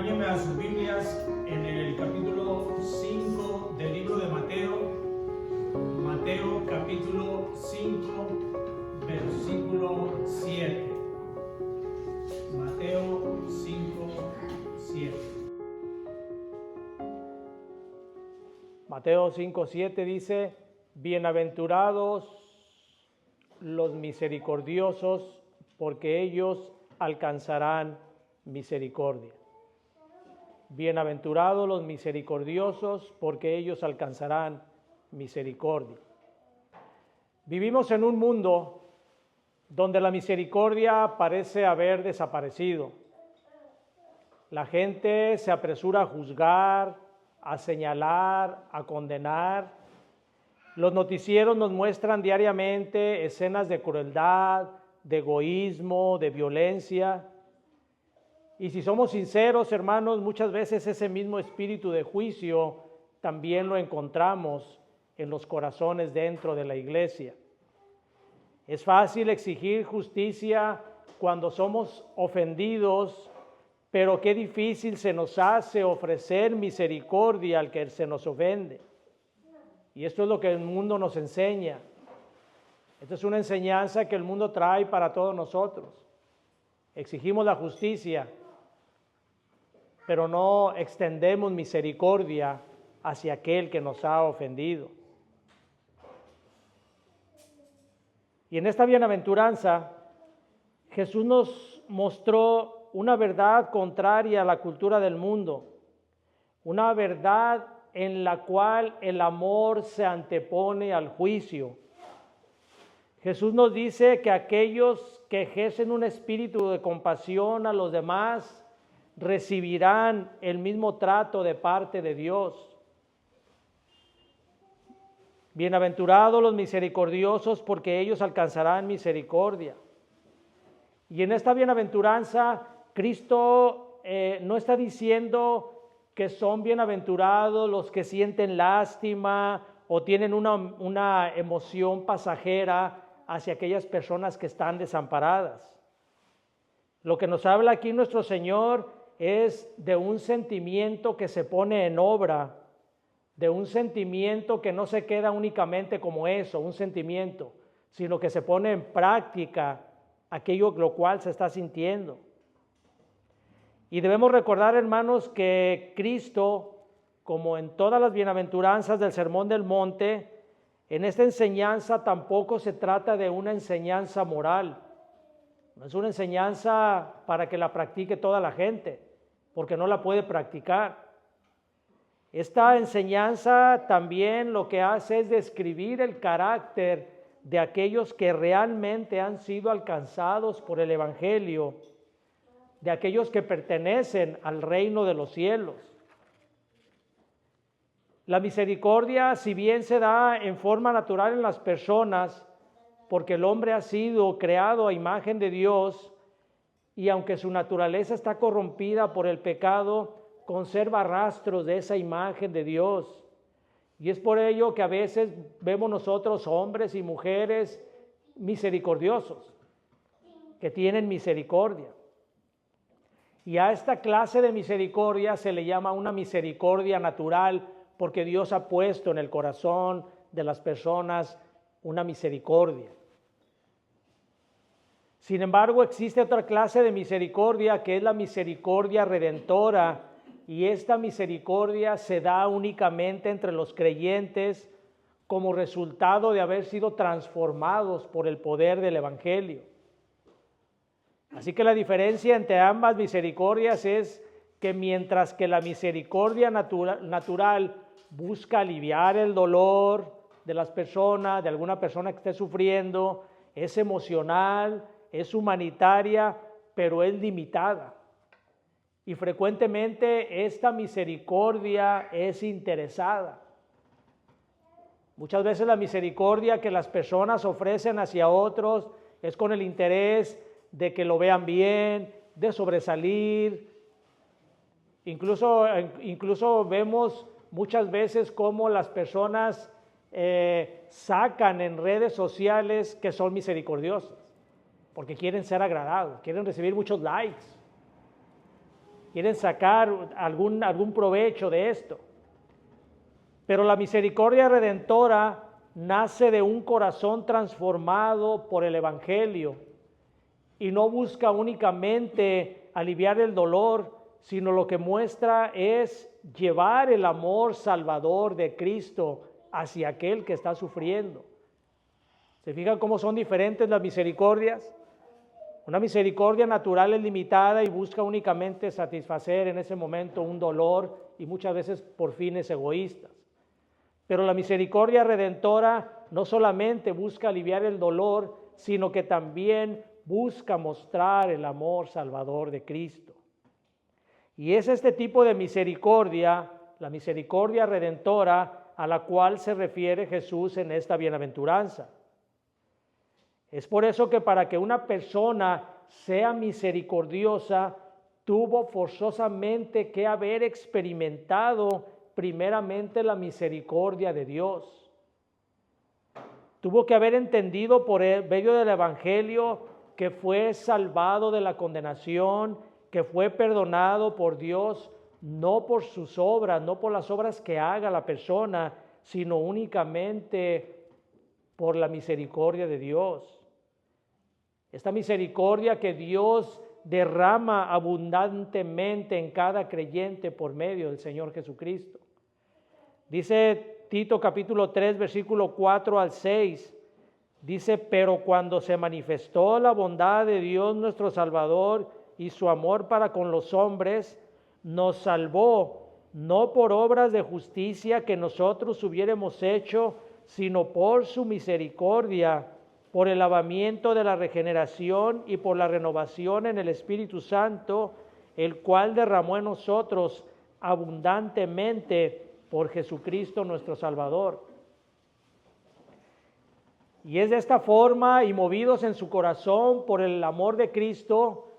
Acompáñenme a sus Biblias en el capítulo 5 del libro de Mateo. Mateo capítulo 5, versículo 7. Mateo 5, 7. Mateo 5:7 dice: bienaventurados los misericordiosos, porque ellos alcanzarán misericordia. Bienaventurados los misericordiosos, porque ellos alcanzarán misericordia. Vivimos en un mundo donde la misericordia parece haber desaparecido. La gente se apresura a juzgar, a señalar, a condenar. Los noticieros nos muestran diariamente escenas de crueldad, de egoísmo, de violencia. Y si somos sinceros, hermanos, muchas veces ese mismo espíritu de juicio también lo encontramos en los corazones dentro de la iglesia. Es fácil exigir justicia cuando somos ofendidos, pero qué difícil se nos hace ofrecer misericordia al que se nos ofende. Y esto es lo que el mundo nos enseña. Esta es una enseñanza que el mundo trae para todos nosotros. Exigimos la justicia, pero no extendemos misericordia hacia aquel que nos ha ofendido. Y en esta bienaventuranza, Jesús nos mostró una verdad contraria a la cultura del mundo, una verdad en la cual el amor se antepone al juicio. Jesús nos dice que aquellos que ejercen un espíritu de compasión a los demás recibirán el mismo trato de parte de Dios. Bienaventurados los misericordiosos, porque ellos alcanzarán misericordia. Y en esta bienaventuranza, Cristo no está diciendo que son bienaventurados los que sienten lástima o tienen una emoción pasajera hacia aquellas personas que están desamparadas. Lo que nos habla aquí nuestro Señor es de un sentimiento que se pone en obra, de un sentimiento que no se queda únicamente como eso, un sentimiento, sino que se pone en práctica aquello lo cual se está sintiendo. Y debemos recordar, hermanos, que Cristo, como en todas las bienaventuranzas del Sermón del Monte, en esta enseñanza tampoco se trata de una enseñanza moral. No es una enseñanza para que la practique toda la gente, porque no la puede practicar. Esta enseñanza también lo que hace es describir el carácter de aquellos que realmente han sido alcanzados por el Evangelio, de aquellos que pertenecen al reino de los cielos. La misericordia, si bien se da en forma natural en las personas, porque el hombre ha sido creado a imagen de Dios, y aunque su naturaleza está corrompida por el pecado, conserva rastros de esa imagen de Dios. Y es por ello que a veces vemos nosotros hombres y mujeres misericordiosos, que tienen misericordia. Y a esta clase de misericordia se le llama una misericordia natural, porque Dios ha puesto en el corazón de las personas una misericordia. Sin embargo, existe otra clase de misericordia, que es la misericordia redentora, y esta misericordia se da únicamente entre los creyentes como resultado de haber sido transformados por el poder del Evangelio. Así que la diferencia entre ambas misericordias es que mientras que la misericordia natural busca aliviar el dolor de las personas, de alguna persona que esté sufriendo, es emocional, es humanitaria, pero es limitada. Y frecuentemente esta misericordia es interesada. Muchas veces la misericordia que las personas ofrecen hacia otros es con el interés de que lo vean bien, de sobresalir. Incluso vemos muchas veces cómo las personas sacan en redes sociales que son misericordiosas, porque quieren ser agradados, quieren recibir muchos likes. quieren sacar algún provecho de esto. Pero la misericordia redentora nace de un corazón transformado por el Evangelio y no busca únicamente aliviar el dolor, sino lo que muestra es llevar el amor salvador de Cristo hacia aquel que está sufriendo. ¿Se fijan cómo son diferentes las misericordias? Una misericordia natural es limitada y busca únicamente satisfacer en ese momento un dolor y muchas veces por fines egoístas. Pero la misericordia redentora no solamente busca aliviar el dolor, sino que también busca mostrar el amor salvador de Cristo. Y es este tipo de misericordia, la misericordia redentora, a la cual se refiere Jesús en esta bienaventuranza. Es por eso que para que una persona sea misericordiosa, tuvo forzosamente que haber experimentado primeramente la misericordia de Dios. Tuvo que haber entendido por medio del Evangelio que fue salvado de la condenación, que fue perdonado por Dios, no por sus obras, no por las obras que haga la persona, sino únicamente por la misericordia de Dios. Esta misericordia que Dios derrama abundantemente en cada creyente por medio del Señor Jesucristo. Dice Tito capítulo 3, versículo 4 al 6, dice: pero cuando se manifestó la bondad de Dios nuestro Salvador y su amor para con los hombres, nos salvó, no por obras de justicia que nosotros hubiéramos hecho, sino por su misericordia, por el lavamiento de la regeneración y por la renovación en el Espíritu Santo, el cual derramó en nosotros abundantemente por Jesucristo nuestro Salvador. Y es de esta forma, y movidos en su corazón por el amor de Cristo,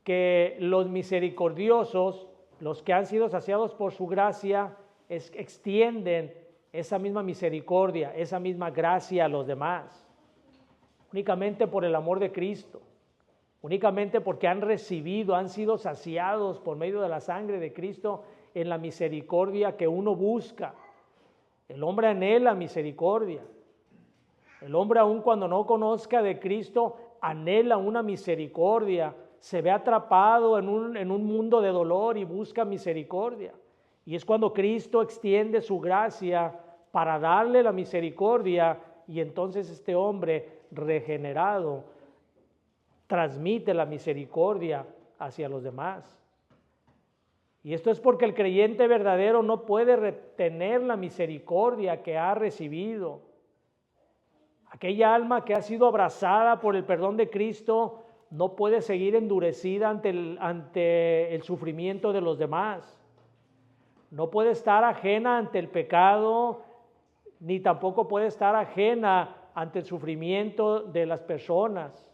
que los misericordiosos, los que han sido saciados por su gracia, extienden esa misma misericordia, esa misma gracia a los demás. Únicamente por el amor de Cristo, únicamente porque han recibido, han sido saciados por medio de la sangre de Cristo en la misericordia que uno busca. El hombre anhela misericordia. El hombre, aun cuando no conozca de Cristo, anhela una misericordia, se ve atrapado en un mundo de dolor y busca misericordia. Y es cuando Cristo extiende su gracia para darle la misericordia, y entonces este hombre regenerado transmite la misericordia hacia los demás. Y esto es porque el creyente verdadero no puede retener la misericordia que ha recibido. Aquella alma que ha sido abrazada por el perdón de Cristo no puede seguir endurecida ante el sufrimiento de los demás. No puede estar ajena ante el pecado, ni tampoco puede estar ajena ante el sufrimiento de las personas.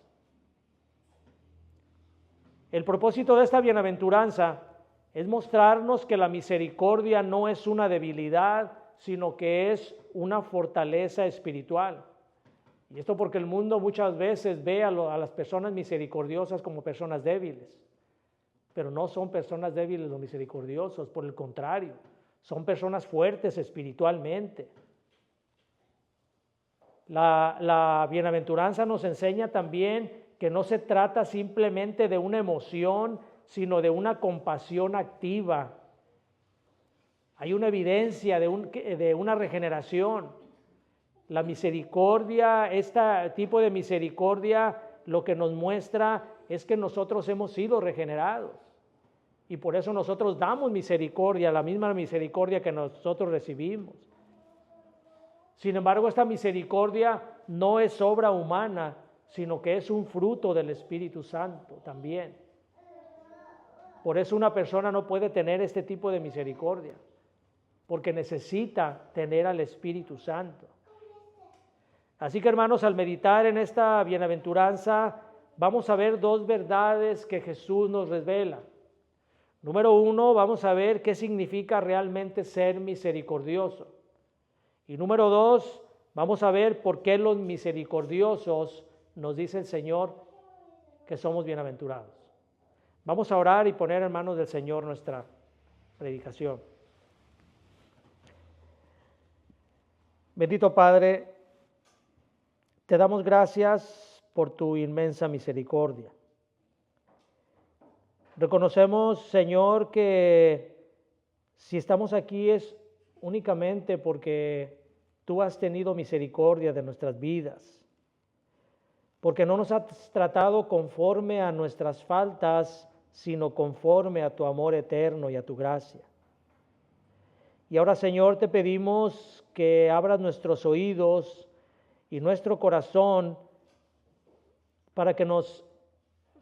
El propósito de esta bienaventuranza es mostrarnos que la misericordia no es una debilidad, sino que es una fortaleza espiritual. Y esto porque el mundo muchas veces ve a las personas misericordiosas como personas débiles, pero no son personas débiles los misericordiosos, por el contrario, son personas fuertes espiritualmente. La bienaventuranza nos enseña también que no se trata simplemente de una emoción, sino de una compasión activa. Hay una evidencia de una regeneración. La misericordia, este tipo de misericordia, lo que nos muestra es que nosotros hemos sido regenerados. Y por eso nosotros damos misericordia, la misma misericordia que nosotros recibimos. Sin embargo, esta misericordia no es obra humana, sino que es un fruto del Espíritu Santo también. Por eso una persona no puede tener este tipo de misericordia, porque necesita tener al Espíritu Santo. Así que, hermanos, al meditar en esta bienaventuranza, vamos a ver dos verdades que Jesús nos revela. Número uno, vamos a ver qué significa realmente ser misericordioso. Y número dos, vamos a ver por qué los misericordiosos nos dice el Señor que somos bienaventurados. Vamos a orar y poner en manos del Señor nuestra predicación. Bendito Padre, te damos gracias por tu inmensa misericordia. Reconocemos, Señor, que si estamos aquí es únicamente porque tú has tenido misericordia de nuestras vidas, porque no nos has tratado conforme a nuestras faltas, sino conforme a tu amor eterno y a tu gracia. Y ahora, Señor, te pedimos que abras nuestros oídos y nuestro corazón para que nos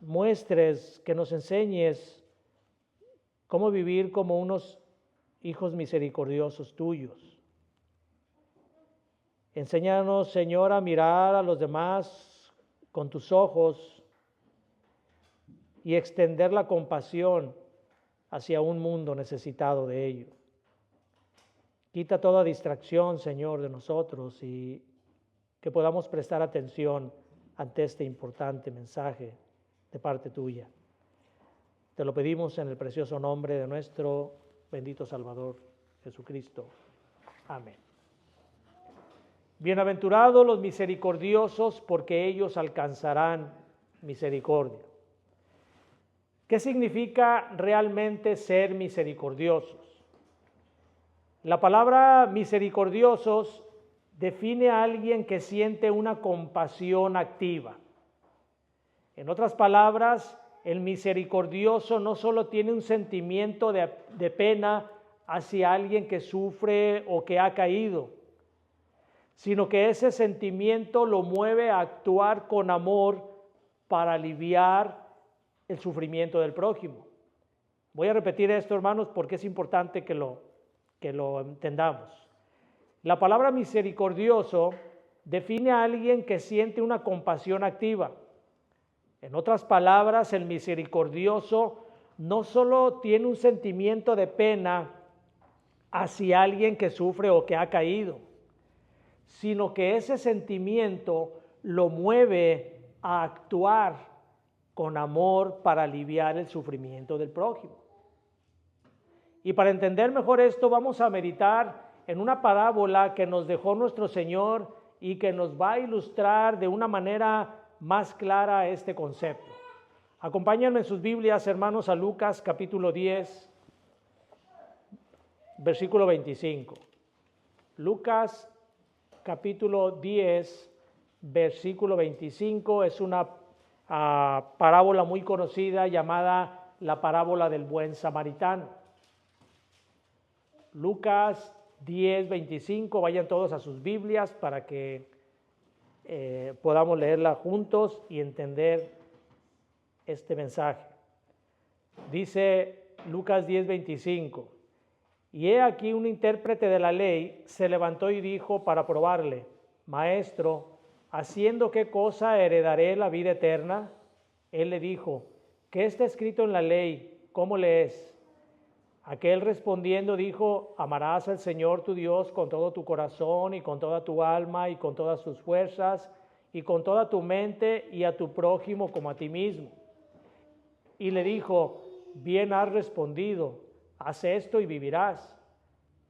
muestres, que nos enseñes cómo vivir como unos hijos misericordiosos tuyos. Enséñanos, Señor, a mirar a los demás con tus ojos y extender la compasión hacia un mundo necesitado de ello. Quita toda distracción, Señor, de nosotros y que podamos prestar atención ante este importante mensaje de parte tuya. Te lo pedimos en el precioso nombre de nuestro bendito Salvador Jesucristo. Amén. Bienaventurados los misericordiosos, porque ellos alcanzarán misericordia. ¿Qué significa realmente ser misericordiosos? La palabra misericordiosos define a alguien que siente una compasión activa. En otras palabras, el misericordioso no solo tiene un sentimiento de pena hacia alguien que sufre o que ha caído, sino que ese sentimiento lo mueve a actuar con amor para aliviar el sufrimiento del prójimo. Voy a repetir esto, hermanos, porque es importante que lo entendamos. La palabra misericordioso define a alguien que siente una compasión activa. En otras palabras, el misericordioso no solo tiene un sentimiento de pena hacia alguien que sufre o que ha caído, sino que ese sentimiento lo mueve a actuar con amor para aliviar el sufrimiento del prójimo. Y para entender mejor esto, vamos a meditar en una parábola que nos dejó nuestro Señor y que nos va a ilustrar de una manera más clara este concepto. Acompáñenme en sus Biblias, hermanos, a Lucas capítulo 10, versículo 25. Lucas capítulo 10, versículo 25 es una parábola muy conocida llamada la parábola del buen samaritano. Lucas 10, 25, vayan todos a sus Biblias para que podamos leerla juntos y entender este mensaje. Dice Lucas 10, 25, y he aquí un intérprete de la ley se levantó y dijo para probarle: Maestro, ¿haciendo qué cosa heredaré la vida eterna? Él le dijo: ¿qué está escrito en la ley? ¿Cómo lees? Aquel respondiendo dijo: amarás al Señor tu Dios con todo tu corazón y con toda tu alma y con todas tus fuerzas y con toda tu mente, y a tu prójimo como a ti mismo. Y le dijo: bien has respondido, haz esto y vivirás.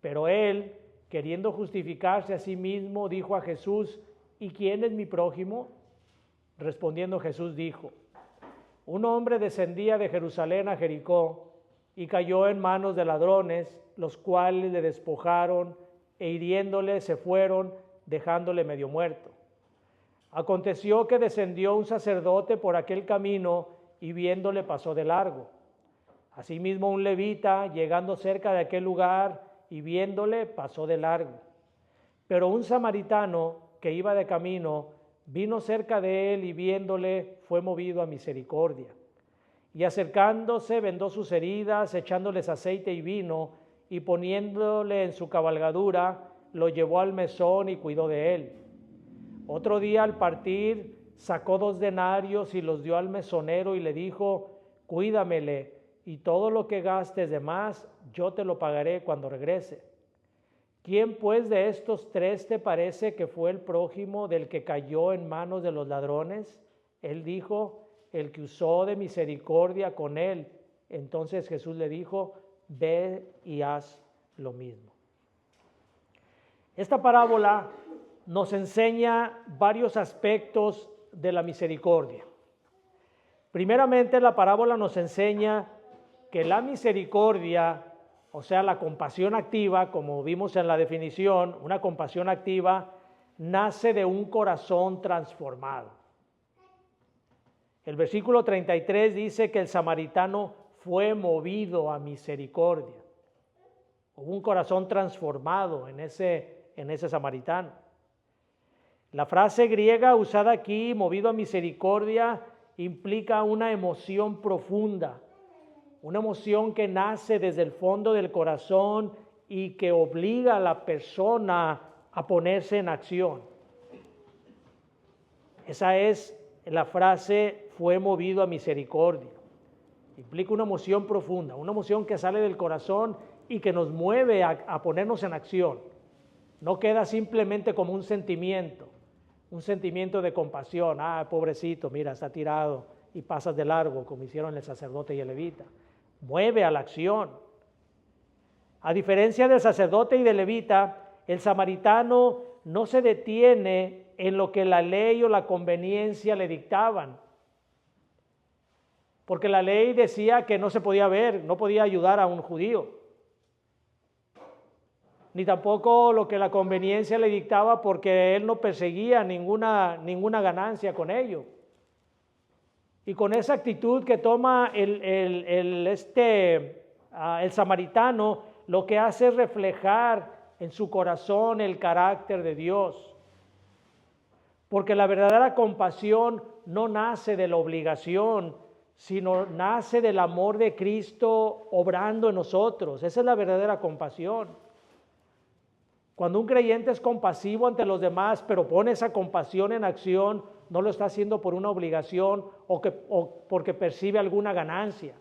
Pero él, queriendo justificarse a sí mismo, dijo a Jesús: ¿y quién es mi prójimo? Respondiendo Jesús dijo: un hombre descendía de Jerusalén a Jericó y cayó en manos de ladrones, los cuales le despojaron e hiriéndole se fueron, dejándole medio muerto. Aconteció que descendió un sacerdote por aquel camino y viéndole pasó de largo. Asimismo un levita, llegando cerca de aquel lugar y viéndole, pasó de largo. Pero un samaritano que iba de camino vino cerca de él y viéndole fue movido a misericordia. Y acercándose vendó sus heridas, echándoles aceite y vino, y poniéndole en su cabalgadura, lo llevó al mesón y cuidó de él. Otro día al partir sacó 2 denarios y los dio al mesonero y le dijo: cuídamele, y todo lo que gastes de más yo te lo pagaré cuando regrese. ¿Quién pues de estos 3 te parece que fue el prójimo del que cayó en manos de los ladrones? Él dijo: el que usó de misericordia con él. Entonces Jesús le dijo, ve y haz lo mismo. Esta parábola nos enseña varios aspectos de la misericordia. Primeramente, la parábola nos enseña que la misericordia, o sea, la compasión activa, como vimos en la definición, una compasión activa nace de un corazón transformado. El versículo 33 dice que el samaritano fue movido a misericordia. Hubo un corazón transformado en ese samaritano. La frase griega usada aquí, movido a misericordia, implica una emoción profunda, una emoción que nace desde el fondo del corazón y que obliga a la persona a ponerse en acción. Esa es la frase, fue movido a misericordia. Implica una emoción profunda, una emoción que sale del corazón y que nos mueve a ponernos en acción. No queda simplemente como un sentimiento de compasión. Pobrecito, mira, está tirado y pasas de largo, como hicieron el sacerdote y el levita. Mueve a la acción. A diferencia del sacerdote y del levita, el samaritano no se detiene en lo que la ley o la conveniencia le dictaban. Porque la ley decía que no se podía ver, no podía ayudar a un judío. Ni tampoco lo que la conveniencia le dictaba, porque él no perseguía ninguna ganancia con ello. Y con esa actitud que toma el samaritano, lo que hace es reflejar en su corazón el carácter de Dios. Porque la verdadera compasión no nace de la obligación, sino nace del amor de Cristo obrando en nosotros. Esa es la verdadera compasión. Cuando un creyente es compasivo ante los demás, pero pone esa compasión en acción, no lo está haciendo por una obligación o porque percibe alguna ganancia,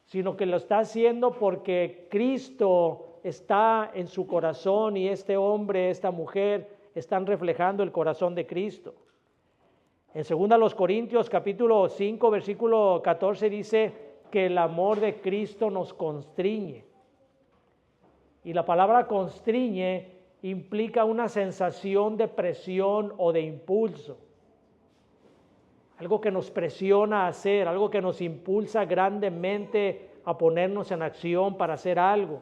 sino que lo está haciendo porque Cristo está en su corazón y este hombre, esta mujer, están reflejando el corazón de Cristo. En 2 Corintios capítulo 5, versículo 14 dice que el amor de Cristo nos constriñe. Y la palabra constriñe implica una sensación de presión o de impulso. Algo que nos presiona a hacer, algo que nos impulsa grandemente a ponernos en acción para hacer algo.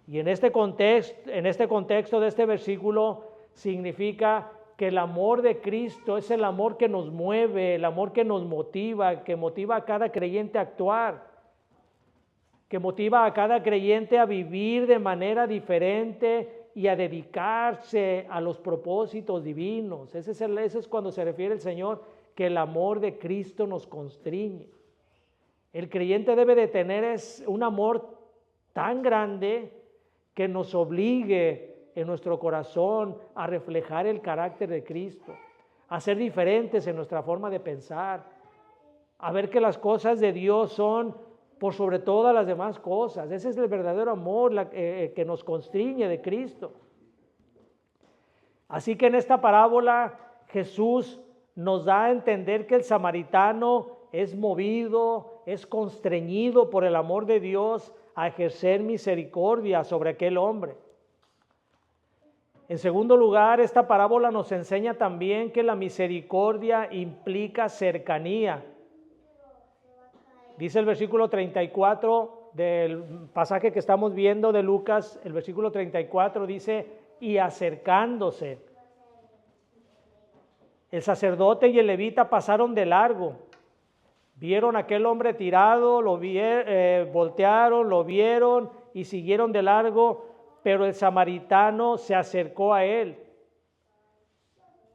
Y en este contexto de este versículo significa que el amor de Cristo es el amor que nos mueve, el amor que nos motiva, que motiva a cada creyente a actuar, que motiva a cada creyente a vivir de manera diferente y a dedicarse a los propósitos divinos. Ese es cuando se refiere el Señor, que el amor de Cristo nos constriñe. El creyente debe de tener un amor tan grande que nos obligue en nuestro corazón a reflejar el carácter de Cristo, a ser diferentes en nuestra forma de pensar, a ver que las cosas de Dios son por sobre todas las demás cosas. Ese es el verdadero amor que nos constriñe de Cristo. Así que en esta parábola Jesús nos da a entender que el samaritano es movido, es constreñido por el amor de Dios a ejercer misericordia sobre aquel hombre. En segundo lugar, esta parábola nos enseña también que la misericordia implica cercanía. Dice el versículo 34 del pasaje que estamos viendo de Lucas, el versículo 34 dice, y acercándose. El sacerdote y el levita pasaron de largo, vieron a aquel hombre tirado, voltearon, lo vieron y siguieron de largo, pero el samaritano se acercó a él,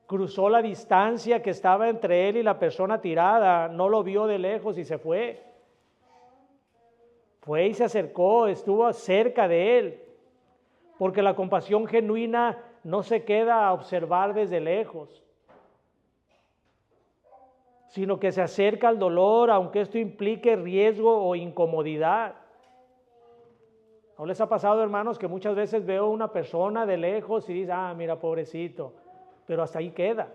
cruzó la distancia que estaba entre él y la persona tirada, no lo vio de lejos y se fue. Fue y se acercó, estuvo cerca de él, porque la compasión genuina no se queda a observar desde lejos, sino que se acerca al dolor, aunque esto implique riesgo o incomodidad. ¿No les ha pasado, hermanos, que muchas veces veo una persona de lejos y dice, mira, pobrecito, pero hasta ahí queda?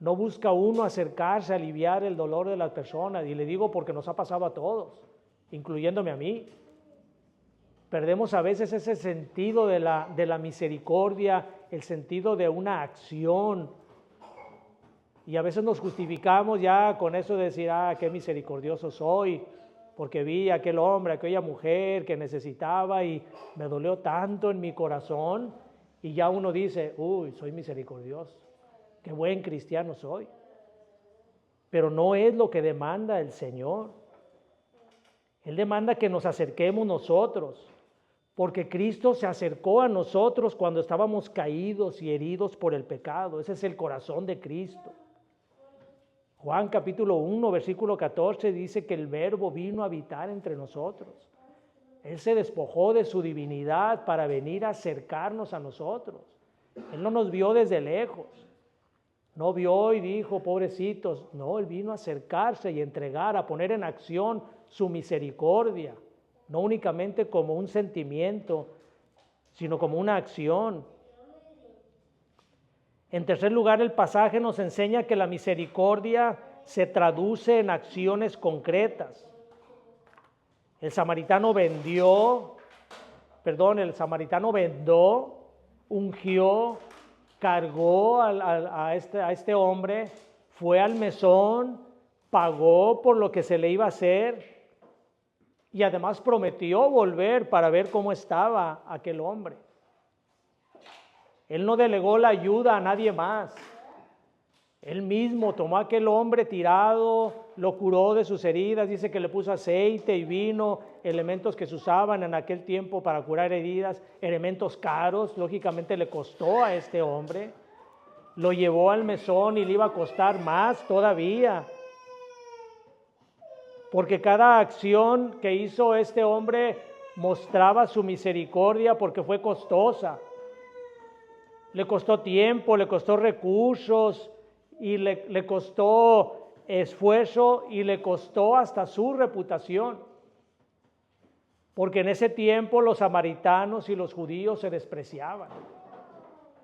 No busca uno acercarse, aliviar el dolor de las personas. Y le digo porque nos ha pasado a todos, incluyéndome a mí. Perdemos a veces ese sentido de la misericordia, el sentido de una acción. Y a veces nos justificamos ya con eso de decir, qué misericordioso soy, porque vi a aquel hombre, a aquella mujer que necesitaba y me dolió tanto en mi corazón. Y ya uno dice, soy misericordioso, qué buen cristiano soy. Pero no es lo que demanda el Señor. Él demanda que nos acerquemos nosotros, porque Cristo se acercó a nosotros cuando estábamos caídos y heridos por el pecado. Ese es el corazón de Cristo. Juan capítulo 1, versículo 14 dice que el Verbo vino a habitar entre nosotros. Él se despojó de su divinidad para venir a acercarnos a nosotros. Él no nos vio desde lejos. No vio y dijo, pobrecitos. No, Él vino a acercarse y entregar, a poner en acción su misericordia. No únicamente como un sentimiento, sino como una acción. En tercer lugar, el pasaje nos enseña que la misericordia se traduce en acciones concretas. El samaritano vendó, ungió, cargó a este hombre, fue al mesón, pagó por lo que se le iba a hacer y además prometió volver para ver cómo estaba aquel hombre. Él no delegó la ayuda a nadie más. Él mismo tomó a aquel hombre tirado, lo curó de sus heridas, dice que le puso aceite y vino, elementos que se usaban en aquel tiempo para curar heridas, elementos caros, lógicamente le costó a este hombre. Lo llevó al mesón y le iba a costar más todavía. Porque cada acción que hizo este hombre mostraba su misericordia porque fue costosa. Le costó tiempo, le costó recursos y le costó esfuerzo y le costó hasta su reputación. Porque en ese tiempo los samaritanos y los judíos se despreciaban.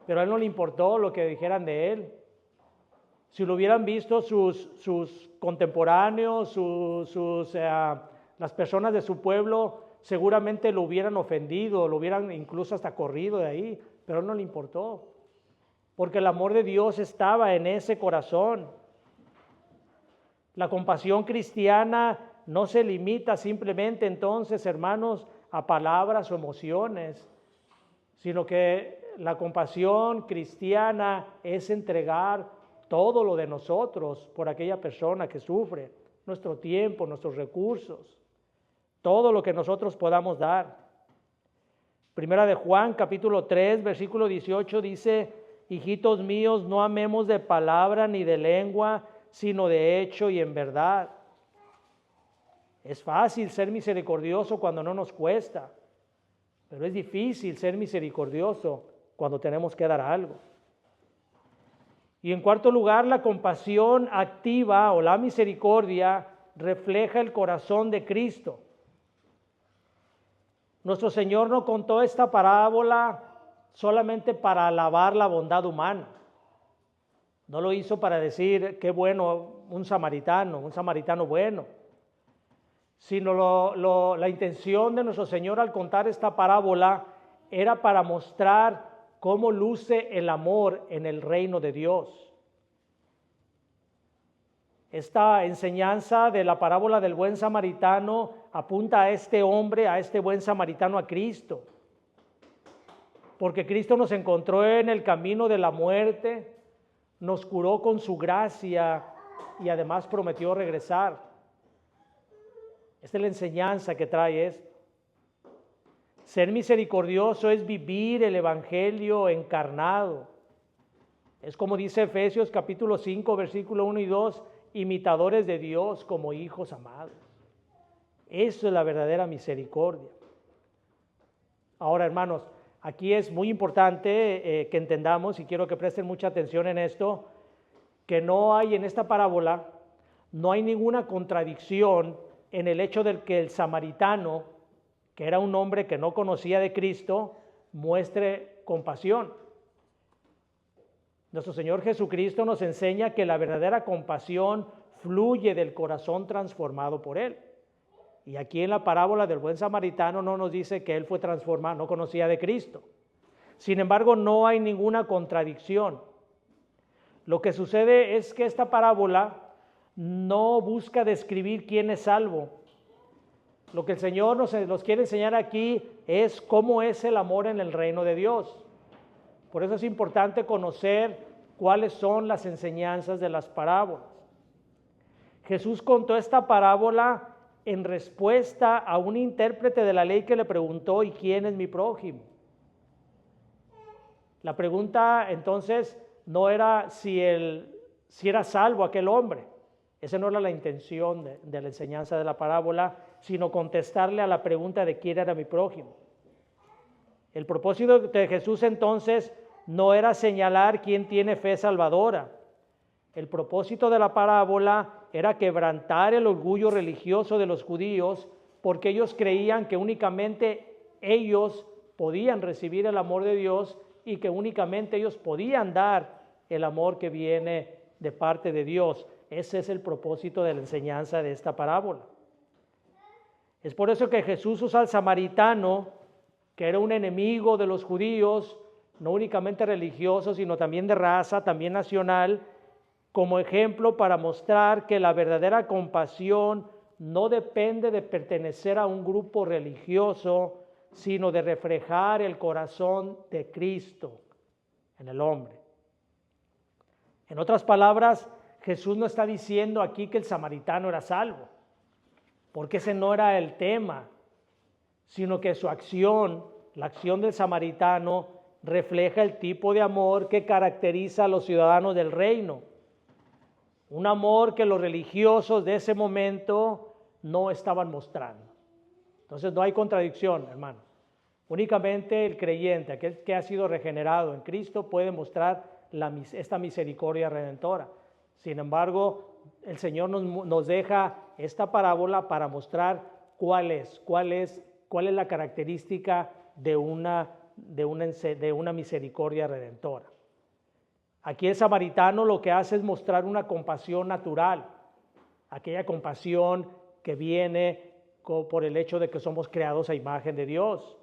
Pero a él no le importó lo que dijeran de él. Si lo hubieran visto sus contemporáneos, las personas de su pueblo, seguramente lo hubieran ofendido, lo hubieran incluso hasta corrido de ahí, pero a él no le importó, porque el amor de Dios estaba en ese corazón. La compasión cristiana no se limita simplemente entonces, hermanos, a palabras o emociones, sino que la compasión cristiana es entregar todo lo de nosotros por aquella persona que sufre, nuestro tiempo, nuestros recursos, todo lo que nosotros podamos dar. Primera de Juan, capítulo 3, versículo 18 dice, hijitos míos, no amemos de palabra ni de lengua, sino de hecho y en verdad. Es fácil ser misericordioso cuando no nos cuesta, pero es difícil ser misericordioso cuando tenemos que dar algo. Y en cuarto lugar, la compasión activa o la misericordia refleja el corazón de Cristo. Nuestro Señor no contó esta parábola solamente para alabar la bondad humana. No lo hizo para decir qué bueno un samaritano bueno. Sino la intención de nuestro Señor al contar esta parábola era para mostrar cómo luce el amor en el reino de Dios. Esta enseñanza de la parábola del buen samaritano apunta a este hombre, a este buen samaritano, a Cristo. Porque Cristo nos encontró en el camino de la muerte, nos curó con su gracia y además prometió regresar. Esta es la enseñanza que trae esto. Ser misericordioso es vivir el evangelio encarnado. Es como dice Efesios capítulo 5, versículo 1 y 2, imitadores de Dios como hijos amados. Eso es la verdadera misericordia. Ahora, hermanos, aquí es muy importante que entendamos, y quiero que presten mucha atención en esto, que no hay en esta parábola, no hay ninguna contradicción en el hecho de que el samaritano, que era un hombre que no conocía de Cristo, muestre compasión. Nuestro Señor Jesucristo nos enseña que la verdadera compasión fluye del corazón transformado por Él. Y aquí en la parábola del buen samaritano no nos dice que Él fue transformado, no conocía de Cristo. Sin embargo, no hay ninguna contradicción. Lo que sucede es que esta parábola no busca describir quién es salvo. Lo que el Señor nos quiere enseñar aquí es cómo es el amor en el reino de Dios. Por eso es importante conocer cuáles son las enseñanzas de las parábolas. Jesús contó esta parábola en respuesta a un intérprete de la ley que le preguntó: ¿y quién es mi prójimo? La pregunta entonces no era si era salvo aquel hombre. Esa no era la intención de la enseñanza de la parábola, sino contestarle a la pregunta de quién era mi prójimo. El propósito de Jesús entonces no era señalar quién tiene fe salvadora. El propósito de la parábola era quebrantar el orgullo religioso de los judíos, porque ellos creían que únicamente ellos podían recibir el amor de Dios y que únicamente ellos podían dar el amor que viene de parte de Dios. Ese es el propósito de la enseñanza de esta parábola. Es por eso que Jesús usa al samaritano, que era un enemigo de los judíos, no únicamente religioso, sino también de raza, también nacional, como ejemplo para mostrar que la verdadera compasión no depende de pertenecer a un grupo religioso, sino de reflejar el corazón de Cristo en el hombre. En otras palabras, Jesús no está diciendo aquí que el samaritano era salvo, porque ese no era el tema, sino que su acción, la acción del samaritano, refleja el tipo de amor que caracteriza a los ciudadanos del reino. Un amor que los religiosos de ese momento no estaban mostrando. Entonces no hay contradicción, hermanos. Únicamente el creyente, aquel que ha sido regenerado en Cristo, puede mostrar esta misericordia redentora. Sin embargo, el Señor nos deja esta parábola para mostrar cuál es la característica de una misericordia redentora. Aquí el samaritano lo que hace es mostrar una compasión natural, aquella compasión que viene por el hecho de que somos creados a imagen de Dios.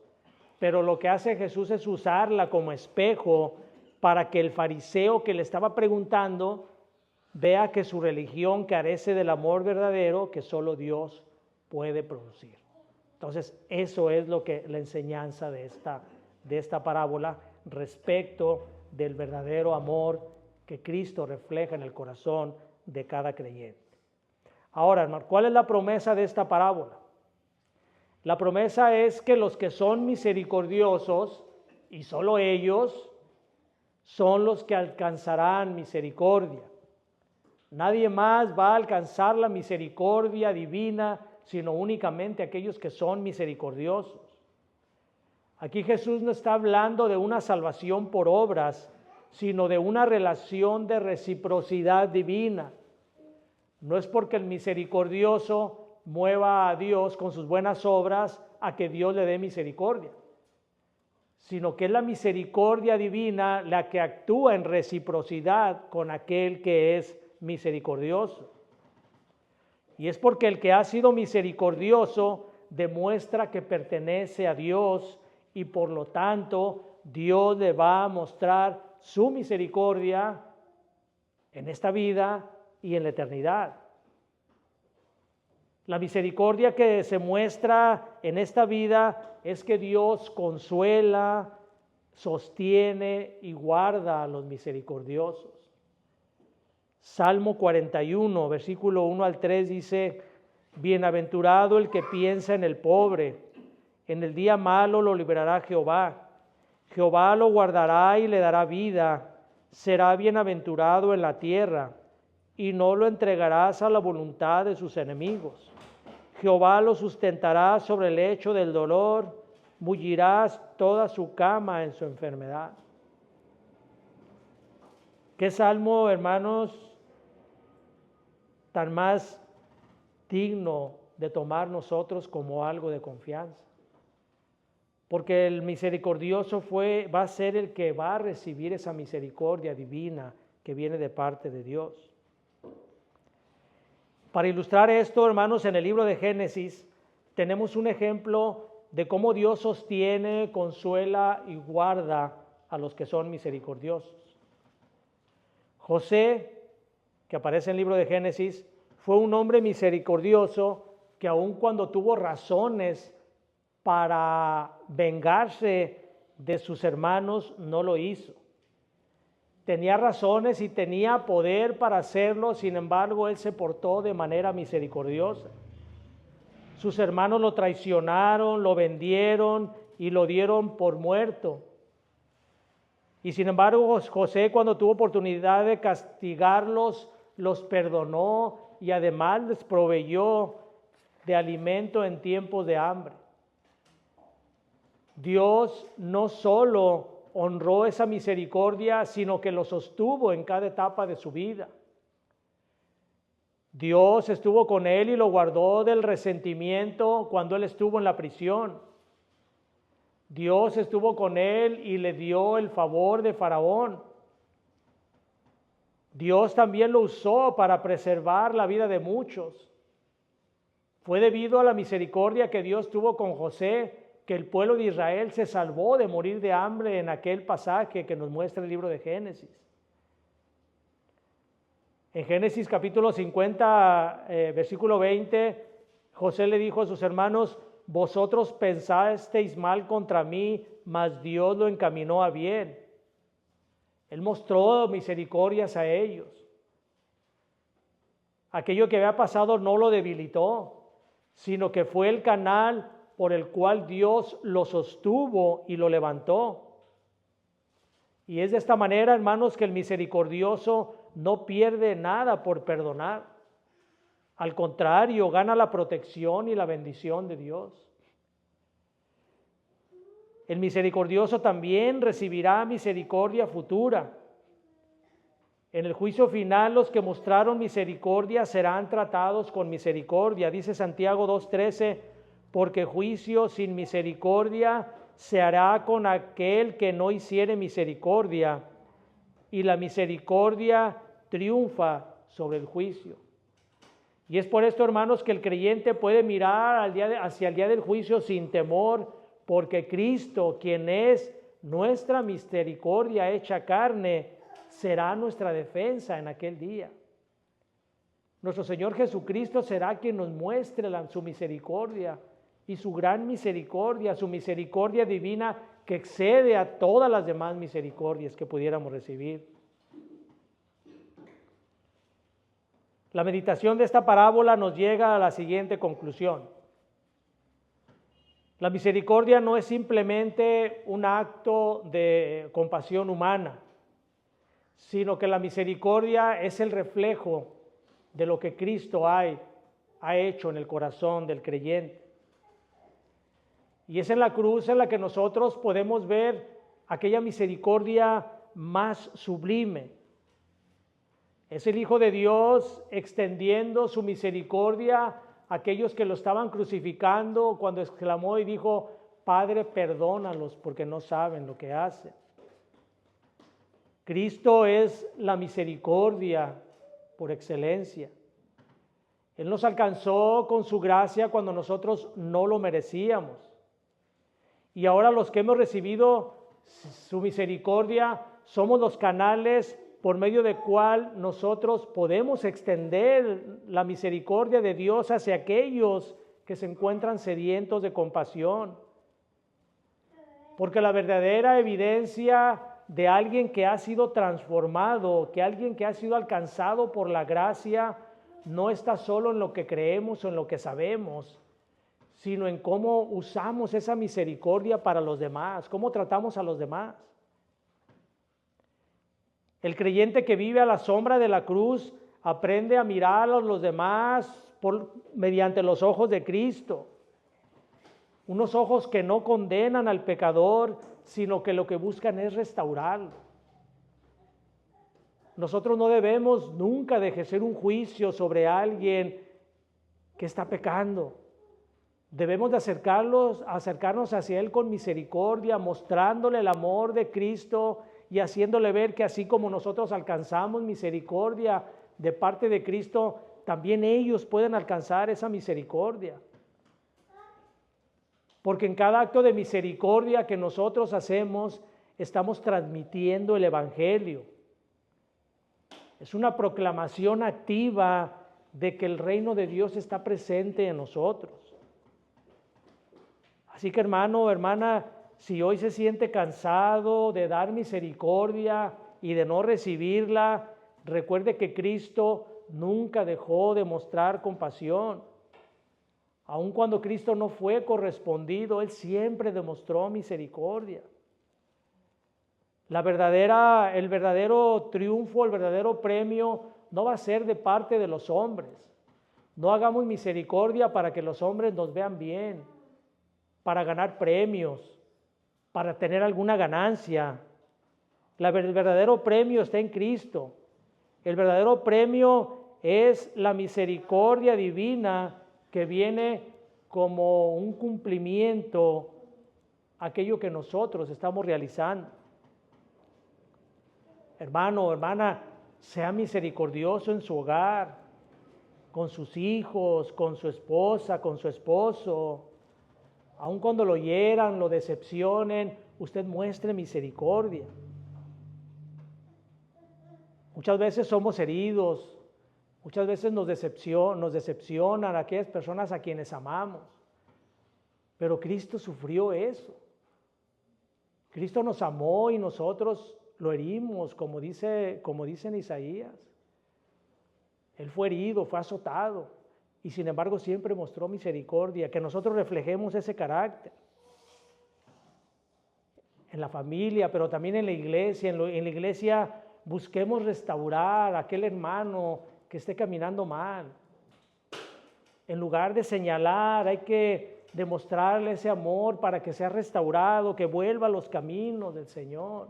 Pero lo que hace Jesús es usarla como espejo para que el fariseo que le estaba preguntando vea que su religión carece del amor verdadero que solo Dios puede producir. Entonces, eso es lo que la enseñanza de esta parábola respecto del verdadero amor que Cristo refleja en el corazón de cada creyente. Ahora, hermano, ¿cuál es la promesa de esta parábola? La promesa es que los que son misericordiosos, y solo ellos, son los que alcanzarán misericordia. Nadie más va a alcanzar la misericordia divina, sino únicamente aquellos que son misericordiosos. Aquí Jesús no está hablando de una salvación por obras, sino de una relación de reciprocidad divina. No es porque el misericordioso mueva a Dios con sus buenas obras a que Dios le dé misericordia, sino que es la misericordia divina la que actúa en reciprocidad con aquel que es misericordioso. Y es porque el que ha sido misericordioso demuestra que pertenece a Dios y por lo tanto Dios le va a mostrar su misericordia en esta vida y en la eternidad. La misericordia que se muestra en esta vida es que Dios consuela, sostiene y guarda a los misericordiosos. Salmo 41, versículo 1 al 3 dice: bienaventurado el que piensa en el pobre, en el día malo lo librará Jehová. Jehová lo guardará y le dará vida, será bienaventurado en la tierra, y no lo entregarás a la voluntad de sus enemigos. Jehová lo sustentará sobre el lecho del dolor, bullirás toda su cama en su enfermedad. ¿Qué salmo, hermanos, tan más digno de tomar nosotros como algo de confianza? porque el misericordioso va a ser el que va a recibir esa misericordia divina que viene de parte de Dios. Para ilustrar esto, hermanos, en el libro de Génesis tenemos un ejemplo de cómo Dios sostiene, consuela y guarda a los que son misericordiosos. José, que aparece en el libro de Génesis, fue un hombre misericordioso que aun cuando tuvo razones para vengarse de sus hermanos, no lo hizo. Tenía razones y tenía poder para hacerlo, sin embargo, él se portó de manera misericordiosa. Sus hermanos lo traicionaron, lo vendieron y lo dieron por muerto. Y sin embargo, José, cuando tuvo oportunidad de castigarlos, los perdonó y además les proveyó de alimento en tiempos de hambre. Dios no solo honró esa misericordia, sino que lo sostuvo en cada etapa de su vida. Dios estuvo con él y lo guardó del resentimiento cuando él estuvo en la prisión. Dios estuvo con él y le dio el favor de Faraón. Dios también lo usó para preservar la vida de muchos. Fue debido a la misericordia que Dios tuvo con José que el pueblo de Israel se salvó de morir de hambre en aquel pasaje que nos muestra el libro de Génesis. En Génesis capítulo 50, versículo 20, José le dijo a sus hermanos: vosotros pensasteis mal contra mí, mas Dios lo encaminó a bien. Él mostró misericordias a ellos. Aquello que había pasado no lo debilitó, sino que fue el canal por el cual Dios lo sostuvo y lo levantó. Y es de esta manera, hermanos, que el misericordioso no pierde nada por perdonar. Al contrario, gana la protección y la bendición de Dios. El misericordioso también recibirá misericordia futura. En el juicio final, los que mostraron misericordia serán tratados con misericordia. Dice Santiago 2:13, porque juicio sin misericordia se hará con aquel que no hiciere misericordia, y la misericordia triunfa sobre el juicio. Y es por esto, hermanos, que el creyente puede mirar hacia el día del juicio sin temor, porque Cristo, quien es nuestra misericordia hecha carne, será nuestra defensa en aquel día. Nuestro Señor Jesucristo será quien nos muestre su misericordia y su gran misericordia, su misericordia divina que excede a todas las demás misericordias que pudiéramos recibir. La meditación de esta parábola nos llega a la siguiente conclusión. La misericordia no es simplemente un acto de compasión humana, sino que la misericordia es el reflejo de lo que Cristo ha hecho en el corazón del creyente. Y es en la cruz en la que nosotros podemos ver aquella misericordia más sublime. Es el Hijo de Dios extendiendo su misericordia a aquellos que lo estaban crucificando cuando exclamó y dijo: Padre, perdónalos porque no saben lo que hacen. Cristo es la misericordia por excelencia. Él nos alcanzó con su gracia cuando nosotros no lo merecíamos. Y ahora los que hemos recibido su misericordia somos los canales por medio del cual nosotros podemos extender la misericordia de Dios hacia aquellos que se encuentran sedientos de compasión. Porque la verdadera evidencia de alguien que ha sido transformado, que alguien que ha sido alcanzado por la gracia, no está solo en lo que creemos o en lo que sabemos, sino en cómo usamos esa misericordia para los demás, cómo tratamos a los demás. El creyente que vive a la sombra de la cruz aprende a mirar a los demás mediante los ojos de Cristo. Unos ojos que no condenan al pecador, sino que lo que buscan es restaurarlo. Nosotros no debemos nunca de ejercer un juicio sobre alguien que está pecando. Debemos de acercarnos hacia Él con misericordia, mostrándole el amor de Cristo y haciéndole ver que así como nosotros alcanzamos misericordia de parte de Cristo, también ellos pueden alcanzar esa misericordia. Porque en cada acto de misericordia que nosotros hacemos, estamos transmitiendo el Evangelio. Es una proclamación activa de que el reino de Dios está presente en nosotros. Así que hermano, hermana, si hoy se siente cansado de dar misericordia y de no recibirla, recuerde que Cristo nunca dejó de mostrar compasión. Aun cuando Cristo no fue correspondido, Él siempre demostró misericordia. El verdadero triunfo, el verdadero premio no va a ser de parte de los hombres. No hagamos misericordia para que los hombres nos vean bien, para ganar premios, para tener alguna ganancia. El verdadero premio está en Cristo. El verdadero premio es la misericordia divina que viene como un cumplimiento a aquello que nosotros estamos realizando. Hermano, hermana, sea misericordioso en su hogar, con sus hijos, con su esposa, con su esposo. Aun cuando lo hieran, lo decepcionen, usted muestre misericordia. Muchas veces somos heridos, muchas veces nos decepcionan aquellas personas a quienes amamos. Pero Cristo sufrió eso. Cristo nos amó y nosotros lo herimos, como dice en Isaías. Él fue herido, fue azotado, y sin embargo siempre mostró misericordia. Que nosotros reflejemos ese carácter en la familia, pero también en la iglesia. En la iglesia busquemos restaurar a aquel hermano que esté caminando mal. En lugar de señalar, hay que demostrarle ese amor para que sea restaurado, que vuelva a los caminos del Señor.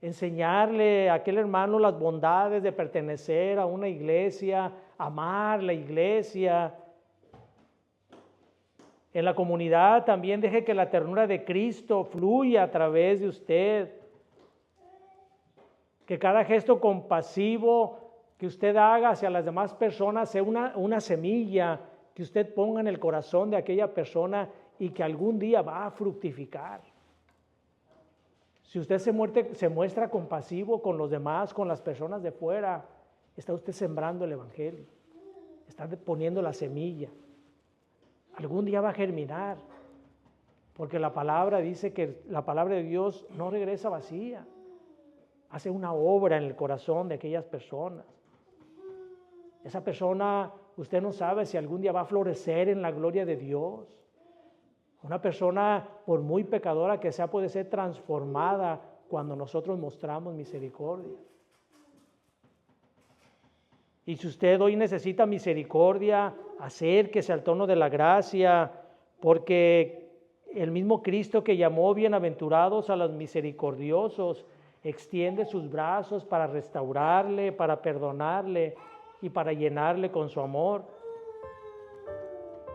Enseñarle a aquel hermano las bondades de pertenecer a una iglesia, amar la iglesia. En la comunidad también deje que la ternura de Cristo fluya a través de usted. Que cada gesto compasivo que usted haga hacia las demás personas sea una semilla que usted ponga en el corazón de aquella persona y que algún día va a fructificar. Si usted se muestra compasivo con los demás, con las personas de fuera, está usted sembrando el Evangelio, está poniendo la semilla. Algún día va a germinar, porque la palabra dice que la palabra de Dios no regresa vacía, hace una obra en el corazón de aquellas personas. Esa persona, usted no sabe si algún día va a florecer en la gloria de Dios. Una persona, por muy pecadora que sea, puede ser transformada cuando nosotros mostramos misericordia. Y si usted hoy necesita misericordia, acérquese al trono de la gracia, porque el mismo Cristo que llamó bienaventurados a los misericordiosos, extiende sus brazos para restaurarle, para perdonarle y para llenarle con su amor.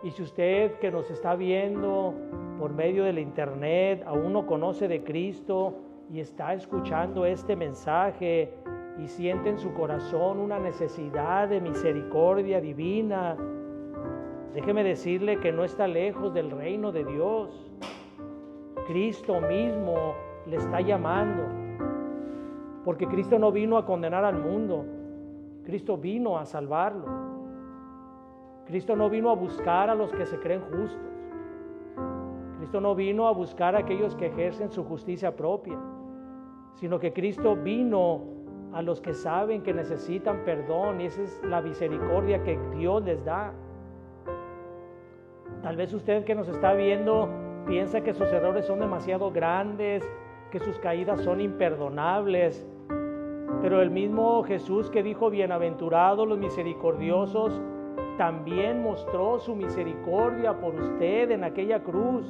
Y si usted que nos está viendo por medio del internet aún no conoce de Cristo y está escuchando este mensaje y siente en su corazón una necesidad de misericordia divina, déjeme decirle que no está lejos del reino de Dios. Cristo mismo le está llamando, porque Cristo no vino a condenar al mundo, Cristo vino a salvarlo. Cristo no vino a buscar a los que se creen justos. Cristo no vino a buscar a aquellos que ejercen su justicia propia, sino que Cristo vino a los que saben que necesitan perdón, y esa es la misericordia que Dios les da. Tal vez usted que nos está viendo piensa que sus errores son demasiado grandes, que sus caídas son imperdonables, pero el mismo Jesús que dijo bienaventurados los misericordiosos, también mostró su misericordia por usted en aquella cruz.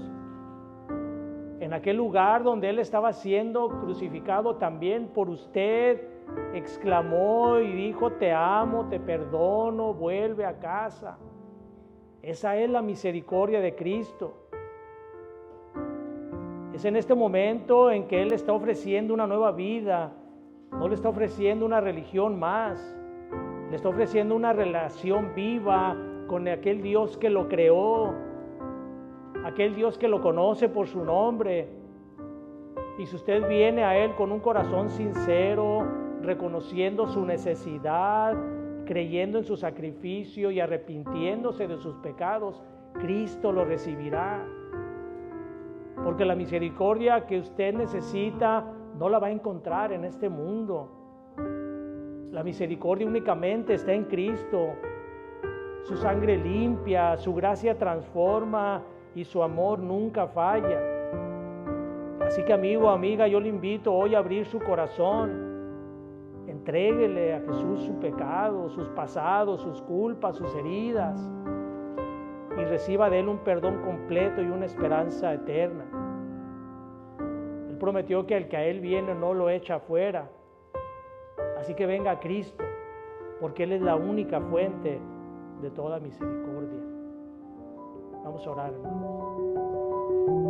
En aquel lugar donde Él estaba siendo crucificado, también por usted exclamó y dijo: te amo, te perdono, vuelve a casa. Esa es la misericordia de Cristo. Es en este momento en que Él le está ofreciendo una nueva vida. No le está ofreciendo una religión más. Le está ofreciendo una relación viva con aquel Dios que lo creó, aquel Dios que lo conoce por su nombre. Y si usted viene a Él con un corazón sincero, reconociendo su necesidad, creyendo en su sacrificio y arrepintiéndose de sus pecados, Cristo lo recibirá. Porque la misericordia que usted necesita no la va a encontrar en este mundo. La misericordia únicamente está en Cristo. Su sangre limpia, su gracia transforma y su amor nunca falla. Así que amigo, amiga, yo le invito hoy a abrir su corazón. Entréguele a Jesús su pecado, sus pasados, sus culpas, sus heridas, y reciba de Él un perdón completo y una esperanza eterna. Él prometió que el que a Él viene no lo echa afuera. Así que venga a Cristo, porque Él es la única fuente de toda misericordia. Vamos a orar, hermanos.